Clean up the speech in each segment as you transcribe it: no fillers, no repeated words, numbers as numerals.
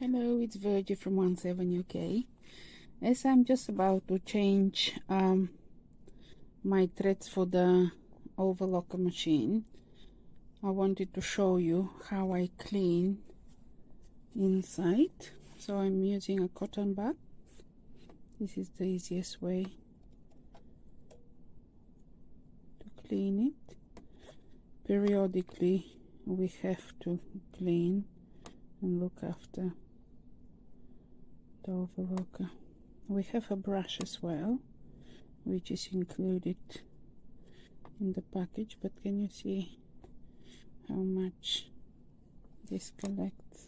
Hello, it's Verji from 17 UK. As I'm just about to change my threads for the overlocker machine, I wanted to show you how I clean inside. So I'm using a cotton bud. This is the easiest way to clean it. Periodically we have to clean and look after the overlocker. We have a brush as well, which is included in the package, but can you see how much this collects?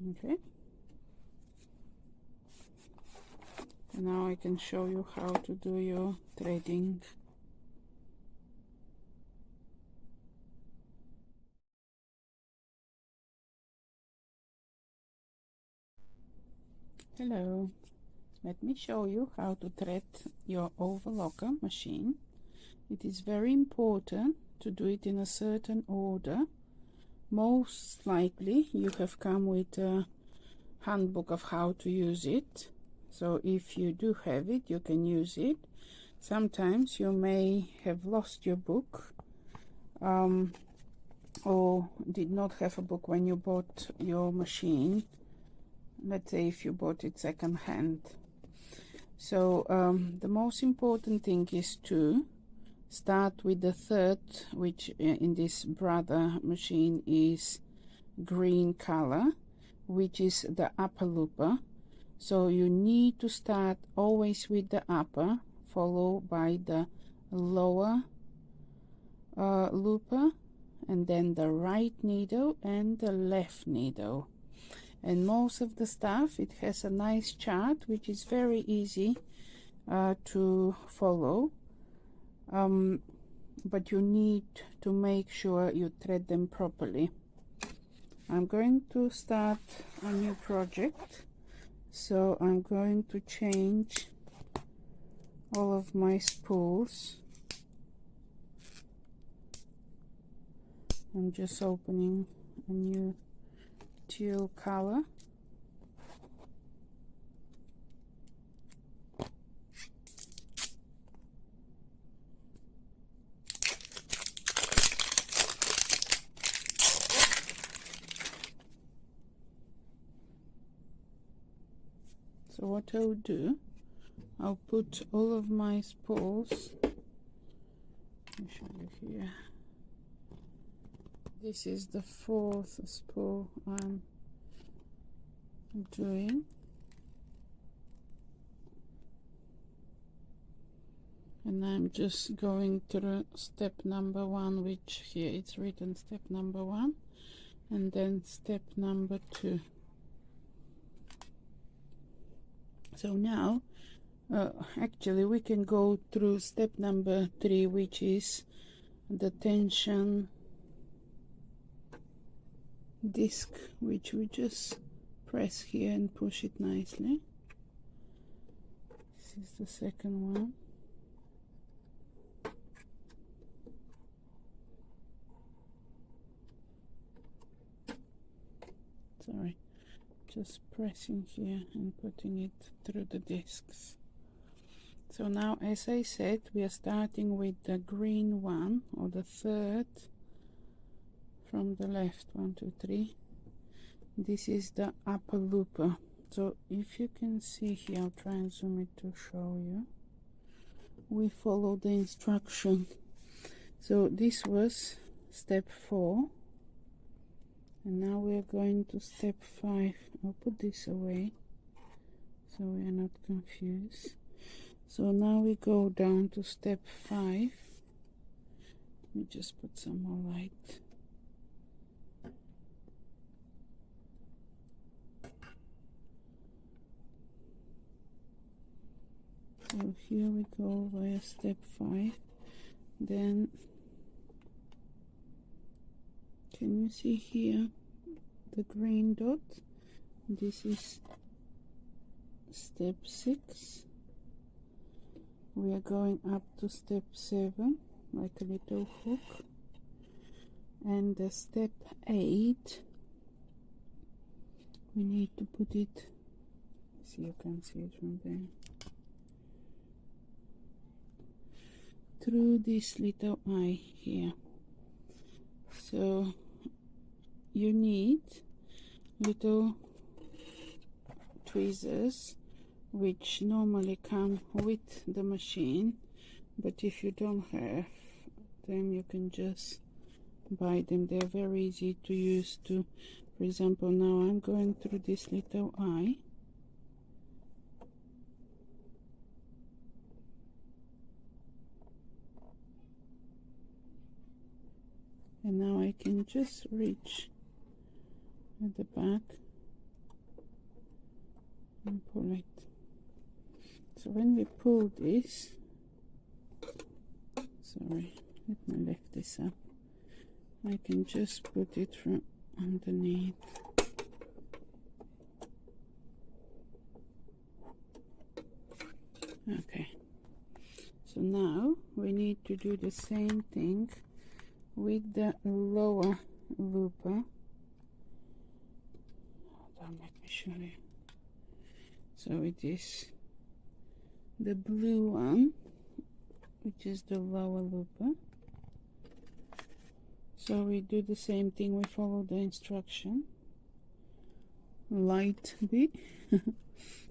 Okay, and now I can show you how to do your threading. Hello, let me show you how to thread your overlocker machine. It is very important to do it in a certain order. Most likely you have come with a handbook of how to use it, so if you do have it, you can use it. Sometimes you may have lost your book or did not have a book when you bought your machine. Let's say if you bought it second hand. So the most important thing is to start with the third, which in this brother machine is green color, which is the upper looper. So you need to start always with the upper, followed by the lower looper, and then the right needle and the left needle. And most of the stuff, it has a nice chart which is very easy to follow, but you need to make sure you thread them properly. I'm going to start a new project, so I'm going to change all of my spools. I'm just opening a new teal color. So what I'll do, I'll put all of my spools, let me show you here. This is the fourth spool I'm doing. And I'm just going through step number 1, which here it's written step number 1, and then step number 2. So now actually we can go through step number 3, which is the tension disc, which we just press here and push it nicely. This is the second one. Sorry, just pressing here and putting it through the discs. So now, as I said, we are starting with the green one, or the third from the left. 1, 2, 3. This is the upper looper. So if you can see here, I'll try and zoom it to show you. We follow the instruction. So this was step 4, And now we're going to step 5. I'll put this away so we are not confused. So now we go down to step 5. Let me just put some more light. So here we go via step 5. Then can you see here the green dot? This is step 6. We are going up to step 7, like a little hook. And the step 8, we need to put it, see, you can see it from there, through this little eye here. So you need little tweezers which normally come with the machine, but if you don't have them, you can just buy them. They're very easy to use too. For example, now I'm going through this little eye. And now I can just reach at the back and pull it. So when we pull this, sorry, let me lift this up. I can just put it from underneath. Okay. So now we need to do the same thing with the lower looper. Hold on, let me show you. So it is the blue one, which is the lower looper. So we do the same thing, we follow the instruction. Light bit.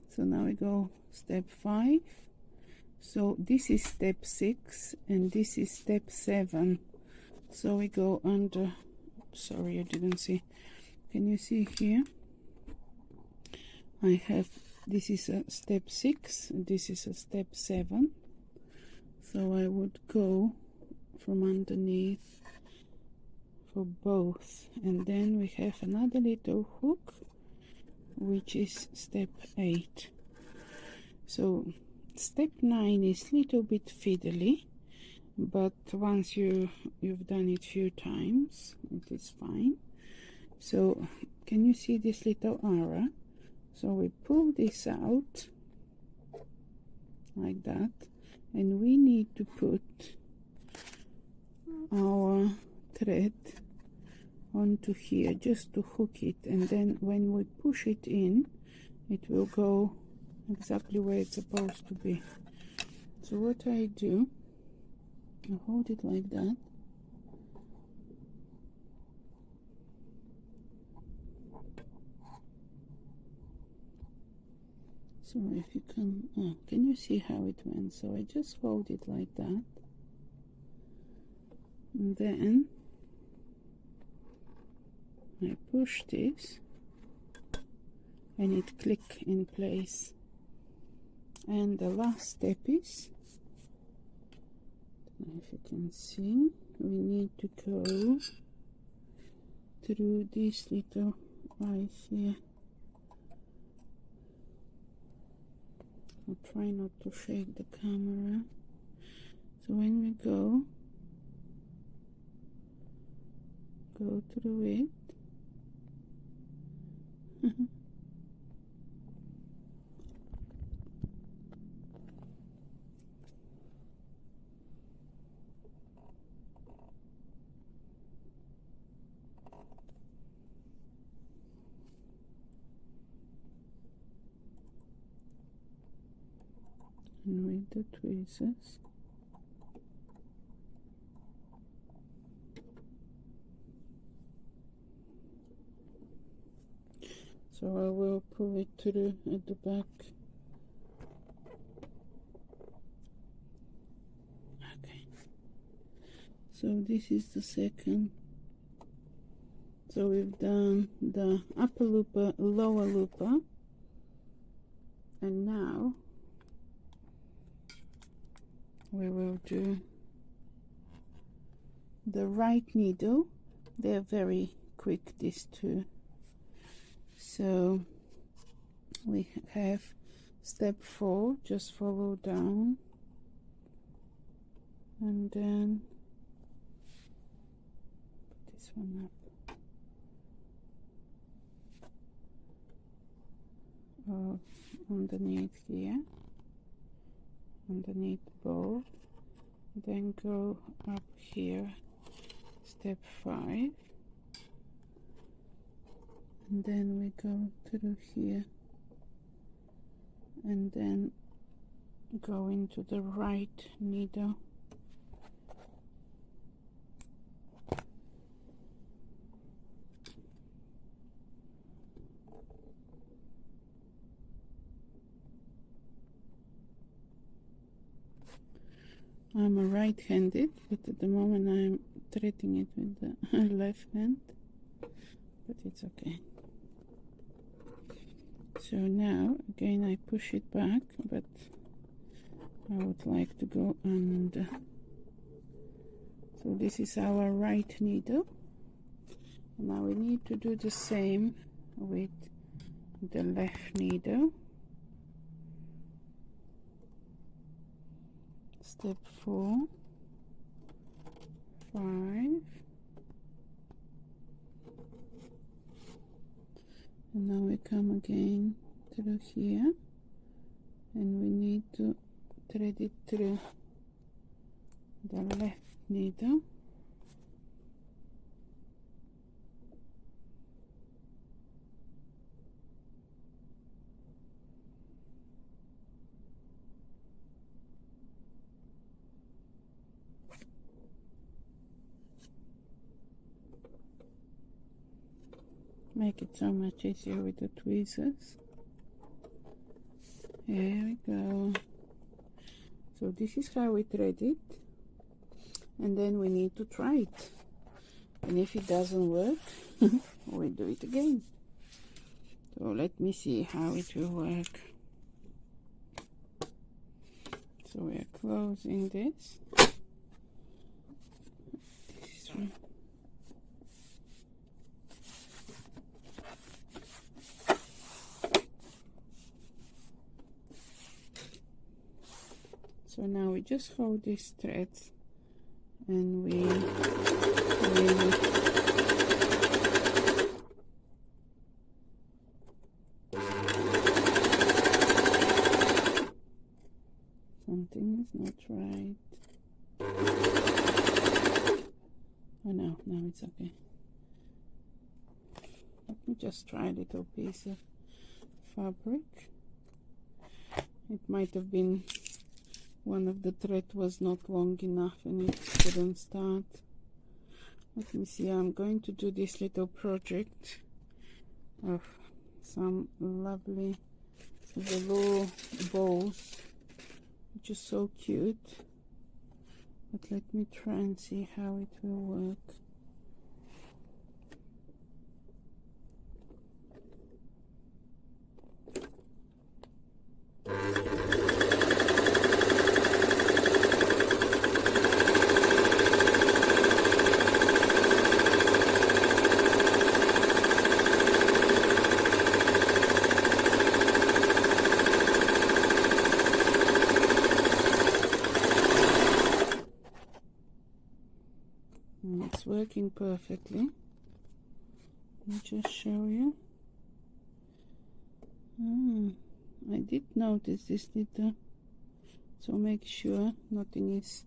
So now we go step 5. So this is step 6 and this is step 7. So we go under, sorry I didn't see, can you see here? I have, this is a step 6, this is a step 7. So I would go from underneath for both, and then we have another little hook which is step 8. So step 9 is a little bit fiddly, but once you've done it few times, it is fine. So can you see this little arrow? So we pull this out like that, and we need to put our thread onto here just to hook it, and then when we push it in, it will go exactly where it's supposed to be. So what I do, I hold it like that, so if you can you see how it went? So I just fold it like that, and then I push this and it click in place. And the last step is, if you can see, we need to go through this little eye here. I'll try not to shake the camera. So when we go through it, and with the tweezers so I will pull it through at the back. Okay, so this is the second. So we've done the upper looper, lower looper, and now we will do the right needle. They're very quick, these two. So we have step 4, just follow down, and then put this one up. Underneath here, underneath both, then go up here, step 5, and then we go through here, and then go into the right needle. I'm a right-handed, but at the moment I'm threading it with the left hand, but it's okay. So now again I push it back, but I would like to go under. So this is our right needle. Now we need to do the same with the left needle. Step 4, 5, and now we come again through here, and we need to thread it through the left needle. Make it so much easier with the tweezers. Here we go. So this is how we thread it, and then we need to try it, and if it doesn't work we do it again. So let me see how it will work. So we are closing this. This one. So now we just hold these threads, and we something is not right. Oh no, now it's okay. Let me just try a little piece of fabric. It might have been one of the thread was not long enough and it couldn't start. Let me see. I'm going to do this little project of some lovely velour bows, which is so cute. But let me try and see how it will work. It's working perfectly. Let me just show you. I did notice this little, so make sure nothing is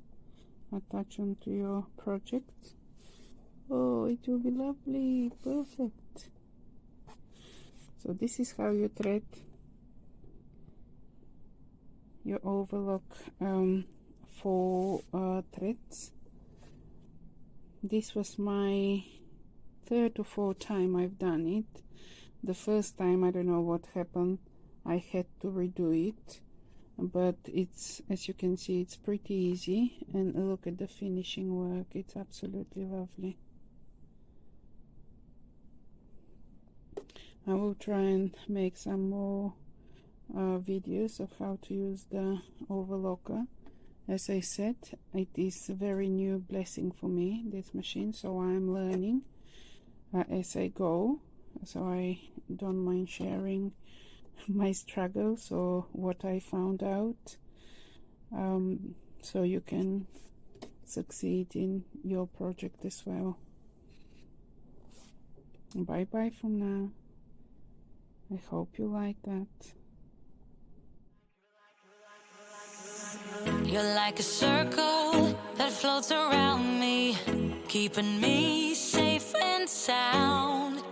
attached onto your project. Oh, it will be lovely, perfect. So this is how you thread your overlock 4 threads. This was my 3rd or 4th time I've done it. The first time, I don't know what happened, I had to redo it, but it's, as you can see, it's pretty easy, and look at the finishing work. It's absolutely lovely. I will try and make some more videos of how to use the overlocker. As I said, it is a very new blessing for me, this machine, so I'm learning as I go, so I don't mind sharing my struggles or what I found out, so you can succeed in your project as well. Bye bye from now. I hope you like that. You're like a circle that floats around me, keeping me safe and sound.